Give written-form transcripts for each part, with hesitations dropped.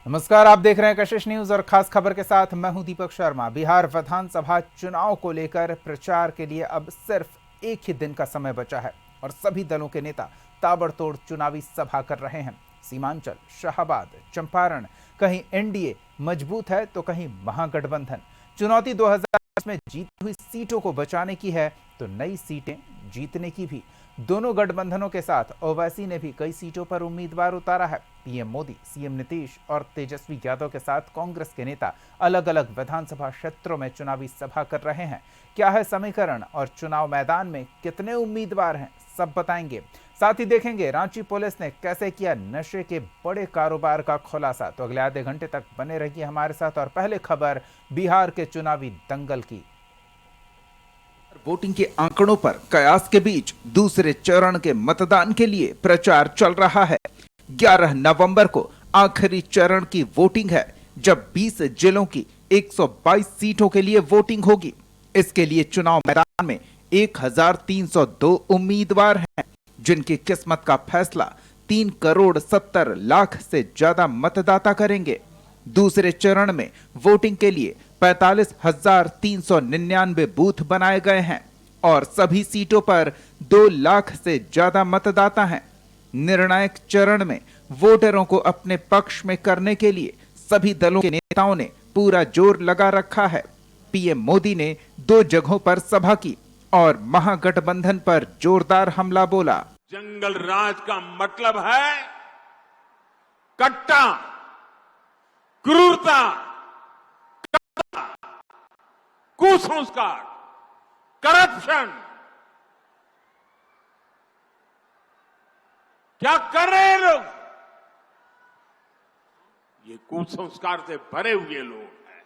नमस्कार, आप देख रहे हैं कशिश न्यूज और खास खबर के साथ मैं हूं दीपक शर्मा। बिहार विधानसभा चुनाव को लेकर प्रचार के लिए अब सिर्फ एक ही दिन का समय बचा है और सभी दलों के नेता ताबड़तोड़ चुनावी सभा कर रहे हैं। सीमांचल, शाहाबाद, चंपारण, कहीं एनडीए मजबूत है तो कहीं महागठबंधन। चुनौती 2020 में जीती हुई सीटों को बचाने की है तो नई सीटें जीतने की भी। दोनों गठबंधनों के साथ ओवैसी ने भी कई सीटों पर उम्मीदवार उतारा है। पीएम मोदी, सीएम नीतीश और तेजस्वी यादव के साथ कांग्रेस के नेता अलग अलग विधानसभा क्षेत्रों में चुनावी सभा कर रहे हैं। क्या है समीकरण और चुनाव मैदान में कितने उम्मीदवार हैं, सब बताएंगे। साथ ही देखेंगे रांची पुलिस ने कैसे किया नशे के बड़े कारोबार का खुलासा। तो अगले आधे घंटे तक बने रहिए हमारे साथ। और पहले खबर बिहार के चुनावी दंगल की। वोटिंग के आंकड़ों पर कयास के बीच दूसरे चरण के मतदान के लिए प्रचार चल रहा है। 11 नवंबर को आखिरी चरण की वोटिंग है, जब 20 जिलों की 122 सीटों के लिए वोटिंग होगी। इसके लिए चुनाव मैदान में 1302 उम्मीदवार हैं, जिनकी किस्मत का फैसला 3 करोड़ 70 लाख से ज्यादा मतदाता करेंगे। दूसरे चरण में वोटिंग के लिए 45,399 बूथ बनाए गए हैं और सभी सीटों पर 2 लाख से ज्यादा मतदाता हैं। निर्णायक चरण में वोटरों को अपने पक्ष में करने के लिए सभी दलों के नेताओं ने पूरा जोर लगा रखा है। पीएम मोदी ने 2 जगहों पर सभा की और महागठबंधन पर जोरदार हमला बोला। जंगल राज का मतलब है कट्टा, क्रूरता, कुसंस्कार, करप्शन। क्या कर रहे हैं लोग? ये कुसंस्कार से भरे हुए लोग हैं,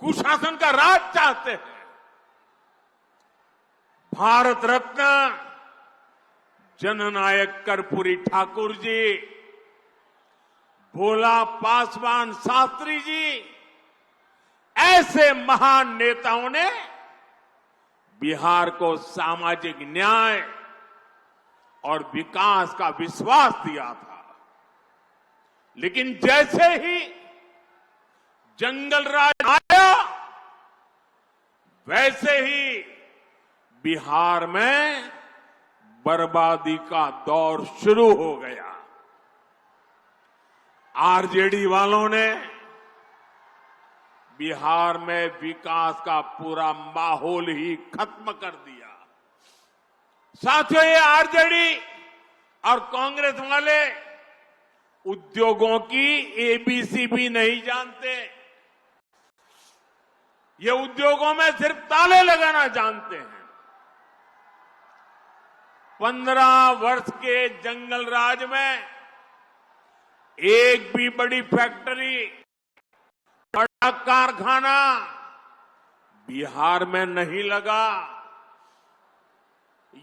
कुशासन का राज चाहते हैं। भारत रत्न जननायक कर्पूरी ठाकुर जी, भोला पासवान शास्त्री जी, ऐसे महान नेताओं ने बिहार को सामाजिक न्याय और विकास का विश्वास दिया था। लेकिन जैसे ही जंगल राज आया, वैसे ही बिहार में बर्बादी का दौर शुरू हो गया। आरजेडी वालों ने बिहार में विकास का पूरा माहौल ही खत्म कर दिया। साथियों, ये आरजेडी और कांग्रेस वाले उद्योगों की एबीसी भी नहीं जानते। ये उद्योगों में सिर्फ ताले लगाना जानते हैं। 15 वर्ष के जंगल राज में एक भी बड़ी फैक्ट्री, बड़ा कारखाना बिहार में नहीं लगा।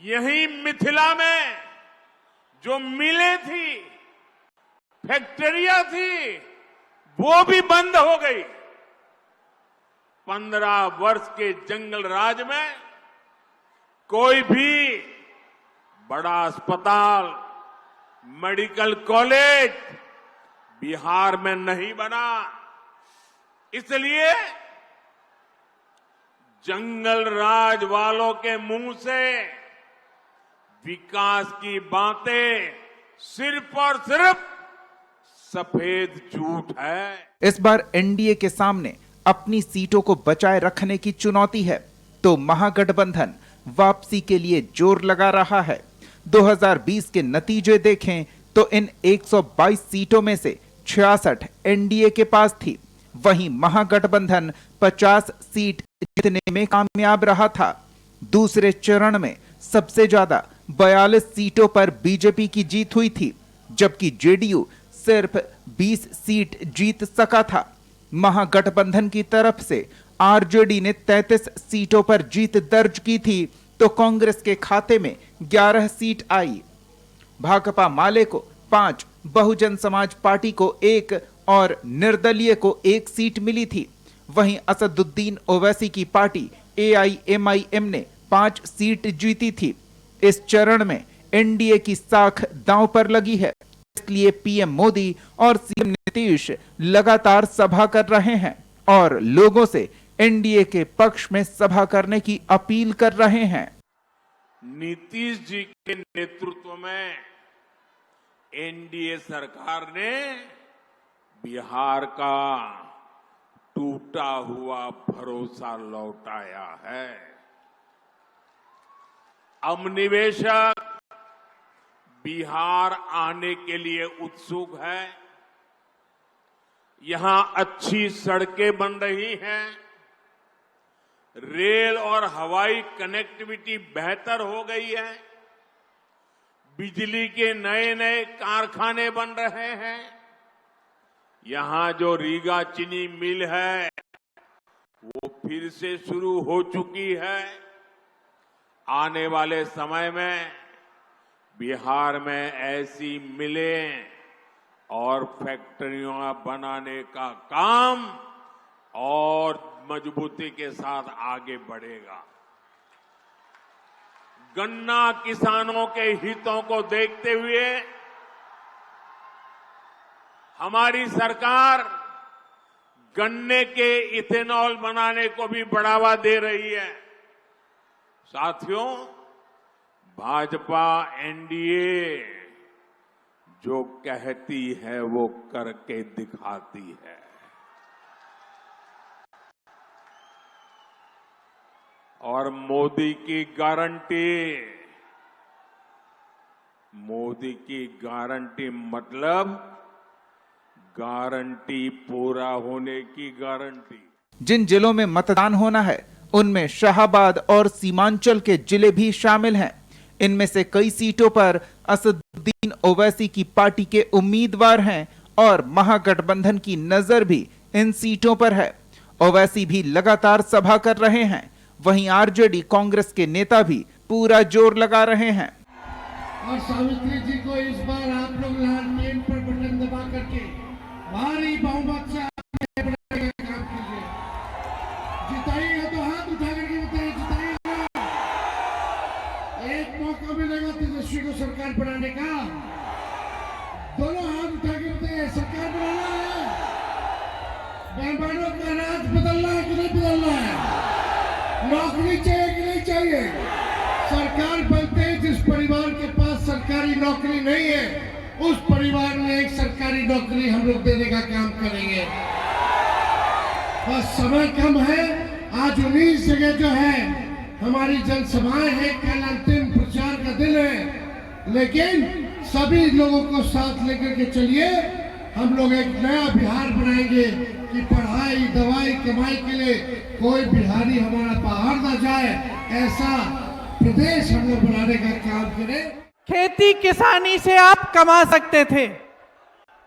यही मिथिला में जो मिलें थी, फैक्ट्रियां थी, वो भी बंद हो गई। 15 वर्ष के जंगल राज में कोई भी बड़ा अस्पताल, मेडिकल कॉलेज बिहार में नहीं बना। इसलिए जंगल राज वालों के मुंह से विकास की बातें सिर्फ और सिर्फ सफेद झूठ है। इस बार एनडीए के सामने अपनी सीटों को बचाए रखने की चुनौती है, तो महागठबंधन वापसी के लिए जोर लगा रहा है। 2020 के नतीजे देखें तो इन 122 सीटों में से 66 एनडीए के पास थी। वहीं महागठबंधन 50 सीट जीतने में कामयाब रहा था। दूसरे चरण में सबसे ज्यादा 42 सीटों पर बीजेपी की जीत हुई थी, जबकि जेडीयू सिर्फ 20 सीट जीत सका था। महागठबंधन की तरफ से आरजेडी ने 33 सीटों पर जीत दर्ज की थी, तो कांग्रेस के खाते में 11 सीट आई। भाकपा माले को 5, बहुजन समाज पार्टी को 1 और निर्दलीय को 1 सीट मिली थी। वहीं असदुद्दीन ओवैसी की पार्टी एआईएमआईएम ने 5 सीट जीती थी। इस चरण में एनडीए की साख दांव पर लगी है। इस इसलिए पीएम मोदी और सीएम नीतीश लगातार सभा कर रहे हैं और लोगों से एनडीए के पक्ष में सभा करने की अपील कर रहे हैं। नीतीश जी के नेतृत्व में एनडीए सरकार ने बिहार का टूटा हुआ भरोसा लौटाया है। अब निवेशक बिहार आने के लिए उत्सुक है। यहां अच्छी सड़कें बन रही हैं, रेल और हवाई कनेक्टिविटी बेहतर हो गई है, बिजली के नए नए कारखाने बन रहे हैं। यहां जो रीगा चीनी मिल है वो फिर से शुरू हो चुकी है। आने वाले समय में बिहार में ऐसी मिलें और फैक्ट्रियां बनाने का काम और मजबूती के साथ आगे बढ़ेगा। गन्ना किसानों के हितों को देखते हुए हमारी सरकार गन्ने के इथेनॉल बनाने को भी बढ़ावा दे रही है। साथियों, भाजपा एनडीए जो कहती है वो करके दिखाती है। और मोदी की गारंटी मतलब गारंटी पूरा होने की गारंटी। जिन जिलों में मतदान होना है उनमें शाहाबाद और सीमांचल के जिले भी शामिल हैं। इनमें से कई सीटों पर असदुद्दीन ओवैसी की पार्टी के उम्मीदवार हैं और महागठबंधन की नजर भी इन सीटों पर है। ओवैसी भी लगातार सभा कर रहे हैं। वहीं आरजेडी कांग्रेस के नेता भी पूरा जोर लगा रहे हैं। और सावित्री जी को इस बार आप लोग लालटेन पर बटन दबा करके भारी बहुमत से बनाने का काम कीजिए। जिताइएगा तो हाथ उठा करके बताइए, जिताइएगा। एक मौका मिलेगा तेजस्वी को सरकार बनाने का। दोनों हाथ उठा के बताइए, सरकार बनाना है, मेहमानों का राज बदलना है कि नहीं बदलना है, नौकरी चाहिए कि नहीं चाहिए। सरकार बनते हैं जिस परिवार के पास सरकारी नौकरी नहीं है उस परिवार में एक सरकारी नौकरी हम लोग देने का काम करेंगे। बस समय कम है। आज 19 जगह जो है हमारी जनसभाएं हैं, कल अंतिम प्रचार का दिन है, लेकिन सभी लोगों को साथ लेकर के चलिए। हम लोग एक नया बिहार बनाएंगे कि पढ़ाई दवाई कमाई के लिए कोई बिहारी हमारा बाहर ना जाए, ऐसा प्रदेश हम लोग बनाने का काम करें। खेती किसानी से आप कमा सकते थे।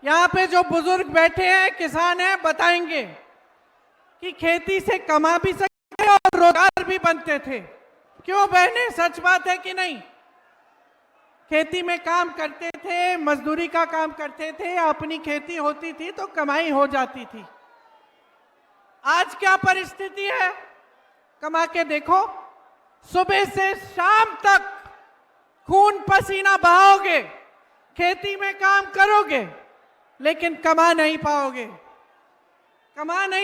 यहाँ पे जो बुजुर्ग बैठे हैं, किसान हैं, बताएंगे कि खेती से कमा भी सकते और रोजगार भी बनते थे। क्यों बहने, सच बात है कि नहीं? खेती में काम करते थे, मजदूरी का काम करते थे, अपनी खेती होती थी तो कमाई हो जाती थी। आज क्या परिस्थिति है? कमा के देखो, सुबह से शाम तक खून पसीना बहाओगे, खेती में काम करोगे, लेकिन कमा नहीं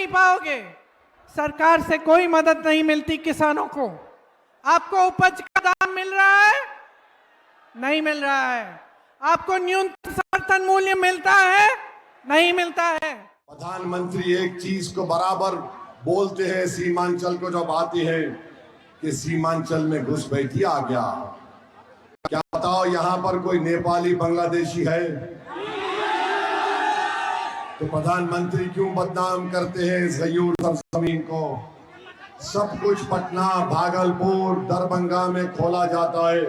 पाओगे। सरकार से कोई मदद नहीं मिलती किसानों को। आपको उपज का दाम मिल रहा है? नहीं मिल रहा है। आपको न्यूनतम समर्थन मूल्य मिलता है? नहीं मिलता है। प्रधानमंत्री एक चीज को बराबर बोलते हैं सीमांचल को जब आती है कि सीमांचल में घुसपैठी आ गया। क्या बताओ यहाँ पर कोई नेपाली बांग्लादेशी है? तो प्रधानमंत्री क्यों बदनाम करते हैं इस गयूर सरजमीन को? सब कुछ पटना, भागलपुर, दरभंगा में खोला जाता है।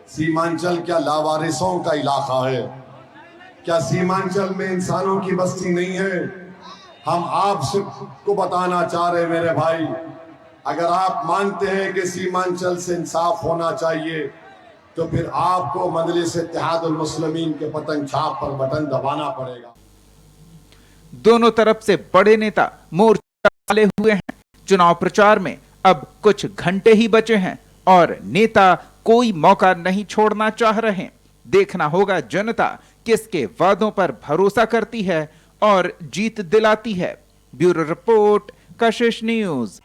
सीमांचल क्या लावारिसों का इलाका है? क्या सीमांचल में इंसानों की बस्ती नहीं है? हम आप सबको बताना चाह रहे मेरे भाई, अगर आप मानते हैं कि सीमांचल से इंसाफ होना चाहिए तो फिर आपको मजलिस इत्तेहादुल मुस्लिमीन के पतंग छाप पर बटन दबाना पड़ेगा। दोनों तरफ से बड़े नेता मोर्चा डाले हुए हैं। चुनाव प्रचार में अब कुछ घंटे ही बचे हैं और नेता कोई मौका नहीं छोड़ना चाह रहे हैं। देखना होगा जनता किसके वादों पर भरोसा करती है और जीत दिलाती है। ब्यूरो रिपोर्ट, कशिश न्यूज।